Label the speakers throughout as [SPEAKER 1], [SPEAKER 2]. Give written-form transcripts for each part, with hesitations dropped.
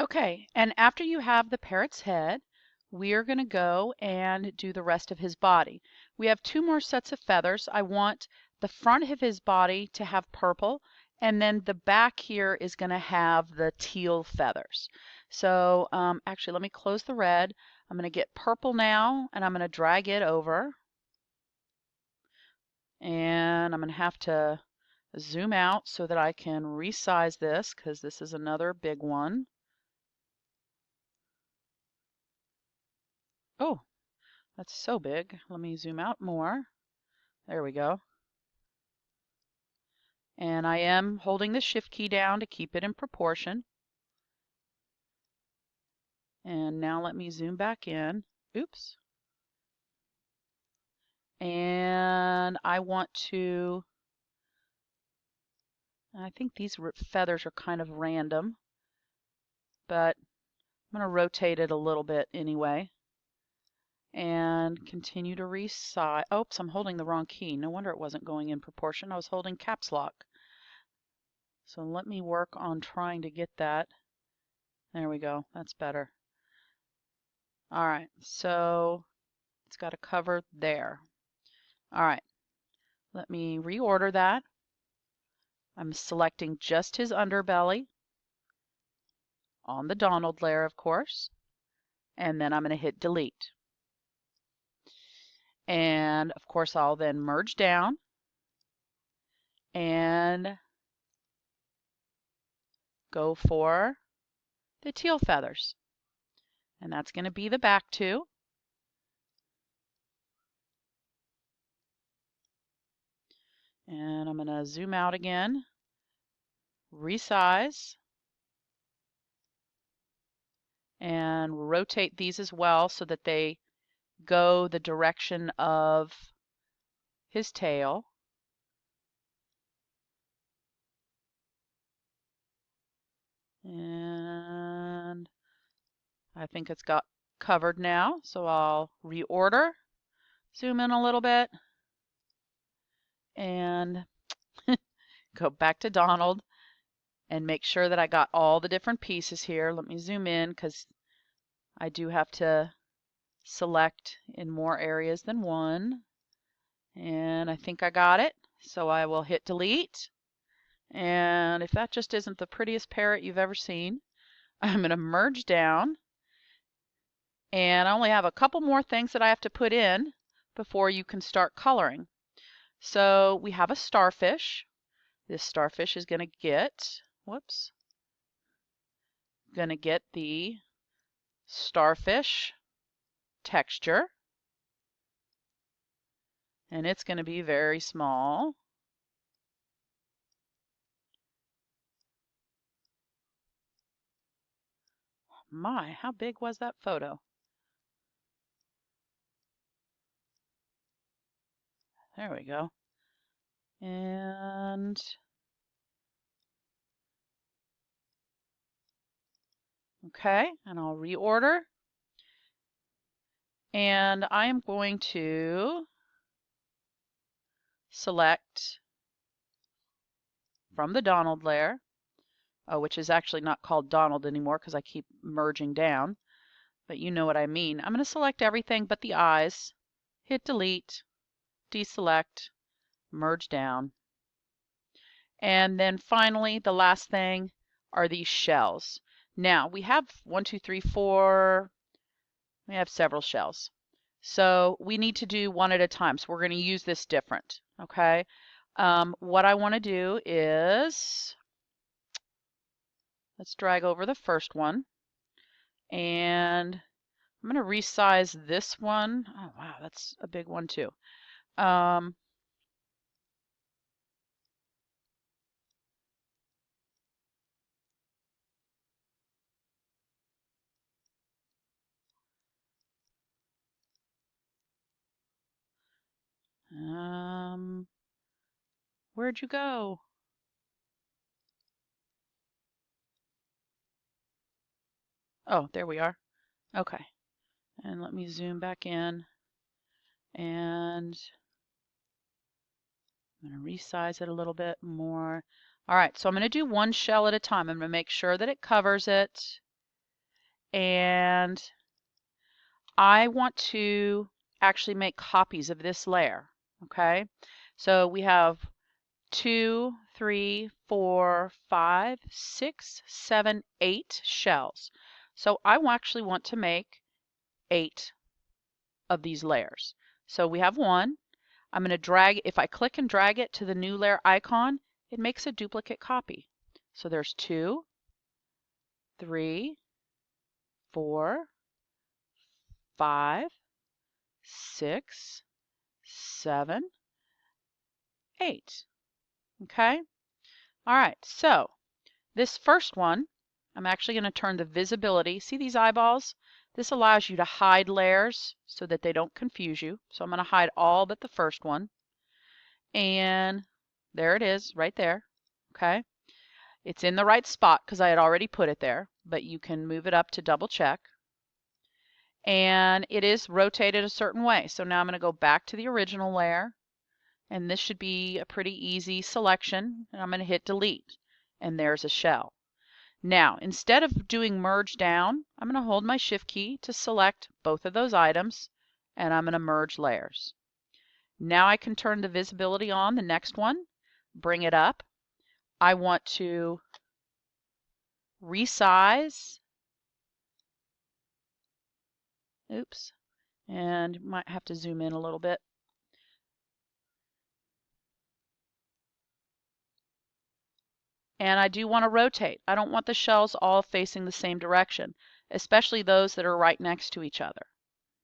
[SPEAKER 1] Okay, and after you have the parrot's head, we are going to go and do the rest of his body. We have two more sets of feathers. I want the front of his body to have purple, and then the back here is going to have the teal feathers. So actually, let me close the red. I'm going to get purple now, and I'm going to drag it over. And I'm going to have to zoom out so that I can resize this because this is another big one. Oh, that's so big. Let me zoom out more. There we go. And I am holding the shift key down to keep it in proportion. And now let me zoom back in. Oops. And I want to, I think these feathers are kind of random, but I'm going to rotate it a little bit anyway. And continue to resize. Oops, I'm holding the wrong key. No wonder it wasn't going in proportion. I was holding caps lock. So let me work on trying to get that. There we go. That's better. All right, so it's got a cover there. All right, let me reorder that. I'm selecting just his underbelly on the Donald layer, of course, and then I'm going to hit delete. And of course, I'll then merge down and go for the teal feathers. And that's going to be the back two. And I'm going to zoom out again, resize, and rotate these as well so that they go the direction of his tail. And I think it's got covered now, so I'll reorder, zoom in a little bit, and go back to Donald and make sure that I got all the different pieces here. Let me zoom in because I do have to select in more areas than one. And I think I got it, so I will hit delete. And if that just isn't the prettiest parrot you've ever seen, I'm going to merge down. And I only have a couple more things that I have to put in before you can start coloring. So we have a starfish. This starfish is going to get, whoops, going to get the starfish texture. And it's going to be very small. My, how big was that photo? There we go. And okay, and I'll reorder. And I am going to select from the Donald layer, which is actually not called Donald anymore because I keep merging down, but you know what I mean. I'm going to select everything but the eyes, hit delete, deselect, merge down. And then finally, the last thing are these shells. Now, we have 1, 2, 3, 4, we have several shells. So we need to do one at a time. So we're going to use this different, okay? What I want to do is, let's drag over the first one. And I'm going to resize this one. Oh, wow, that's a big one too. Where'd you go? Oh, there we are. Okay. And let me zoom back in. And I'm going to resize it a little bit more. All right, so I'm going to do one shell at a time. I'm going to make sure that it covers it. and I want to actually make copies of this layer. Okay, so we have 2, 3, 4, 5, 6, 7, 8 shells. So I actually want to make 8 of these layers. So we have one. I'm going to drag, if I click and drag it to the new layer icon, it makes a duplicate copy. So there's 2, 3, 4, 5, 6, 7, 8. Okay? All right, so this first one, I'm actually going to turn the visibility. See these eyeballs? This allows you to hide layers so that they don't confuse you. So I'm going to hide all but the first one. And there it is right there. Okay. It's in the right spot because I had already put it there, but you can move it up to double check. And it is rotated a certain way. So now I'm going to go back to the original layer. And this should be a pretty easy selection. And I'm going to hit delete. And there's a shell. Now, instead of doing merge down, I'm going to hold my shift key to select both of those items, and I'm going to merge layers. Now I can turn the visibility on, the next one, bring it up. I want to resize. Oops, and might have to zoom in a little bit. And I do want to rotate. I don't want the shells all facing the same direction, especially those that are right next to each other.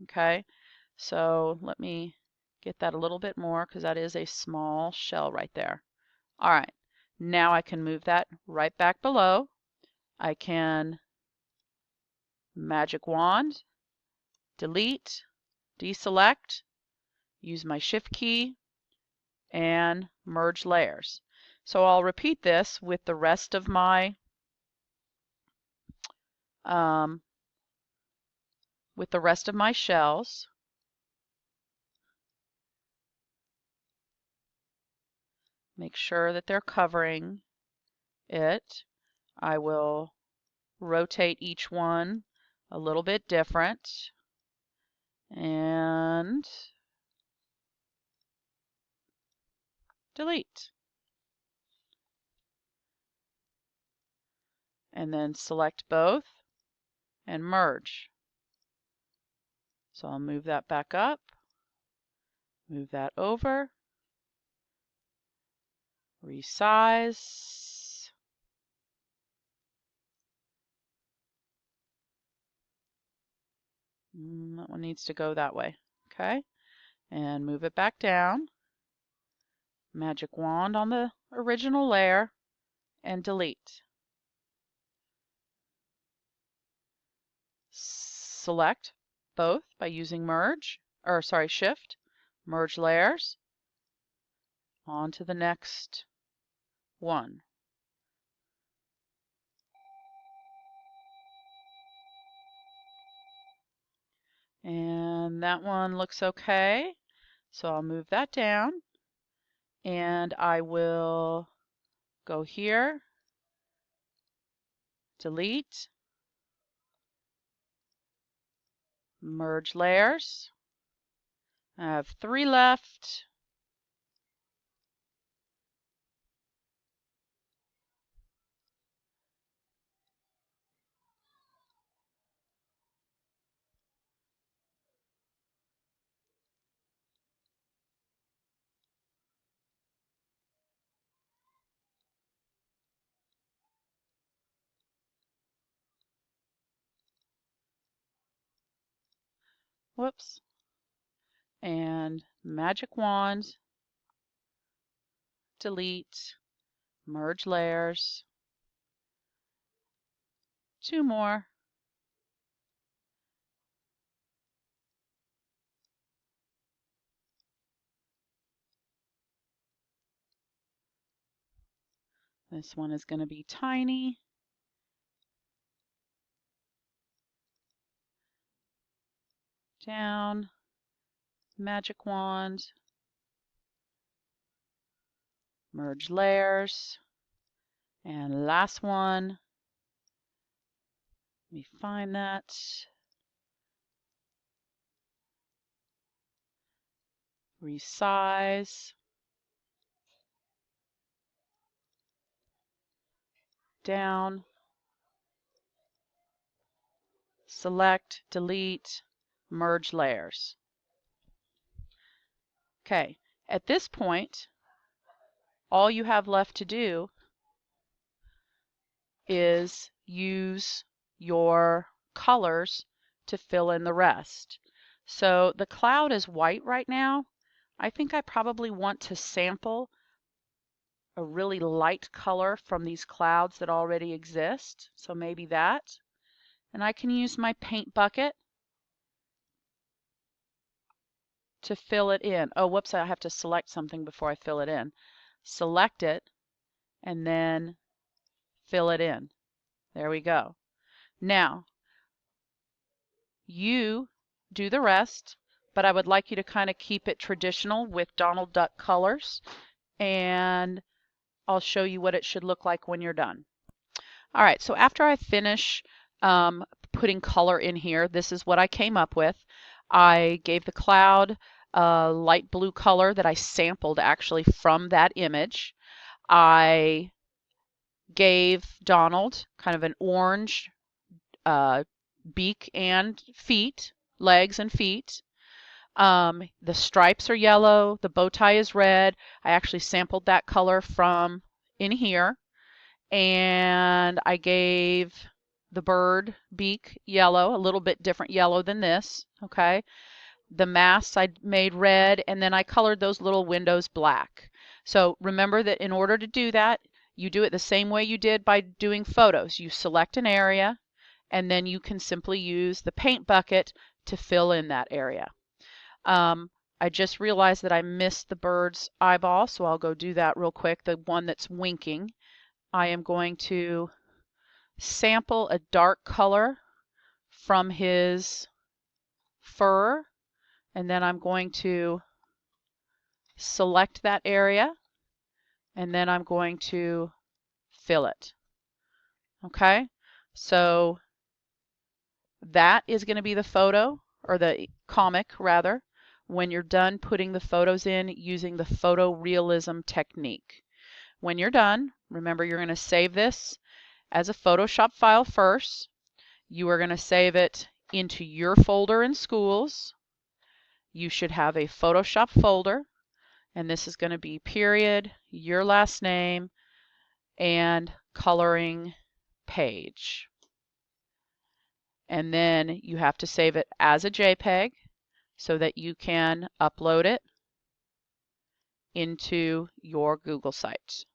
[SPEAKER 1] Okay, so let me get that a little bit more because that is a small shell right there. All right, now I can move that right back below. I can magic wand, delete, deselect, use my shift key, and merge layers. So I'll repeat this with the rest of my shells. Make sure that they're covering it. I will rotate each one a little bit different and delete. And then select both and merge. So I'll move that back up, move that over, resize, that one needs to go that way, okay, and move it back down, magic wand on the original layer, and delete. Select both by using shift, merge layers, on to the next one. And that one looks okay. So I'll move that down and I will go here, delete, merge layers. I have 3 left. Whoops. And magic wand, delete, merge layers. 2 more. This one is going to be tiny. Down, magic wand, merge layers, and last one, Let me find that. Resize. Down. Select, delete, merge layers. Okay, at this point, all you have left to do is use your colors to fill in the rest. So the cloud is white right now. I think I probably want to sample a really light color from these clouds that already exist. So maybe that. And I can use my paint bucket to fill it in. Oh, whoops, I have to select something before I fill it in. Select it and then fill it in. There we go. Now, you do the rest, but I would like you to kind of keep it traditional with Donald Duck colors, and I'll show you what it should look like when you're done. All right, so after I finish putting color in here, this is what I came up with. I gave the cloud a light blue color that I sampled actually from that image. I gave Donald kind of an orange beak and feet, legs and feet. The stripes are yellow, the bow tie is red. I actually sampled that color from in here. And I gave the bird beak yellow, a little bit different yellow than this, okay? The masts I made red, and then I colored those little windows black. So remember that in order to do that, you do it the same way you did by doing photos. You select an area, and then you can simply use the paint bucket to fill in that area. I just realized that I missed the bird's eyeball, so I'll go do that real quick, the one that's winking. I am going to sample a dark color from his fur, and then I'm going to select that area, and then I'm going to fill it. Okay, so that is going to be the photo, or the comic rather, when you're done putting the photos in using the photorealism technique. When you're done, remember you're going to save this as a Photoshop file first. You are going to save it into your folder in schools. You should have a Photoshop folder, and this is going to be period, your last name, and coloring page. And then you have to save it as a JPEG so that you can upload it into your Google site.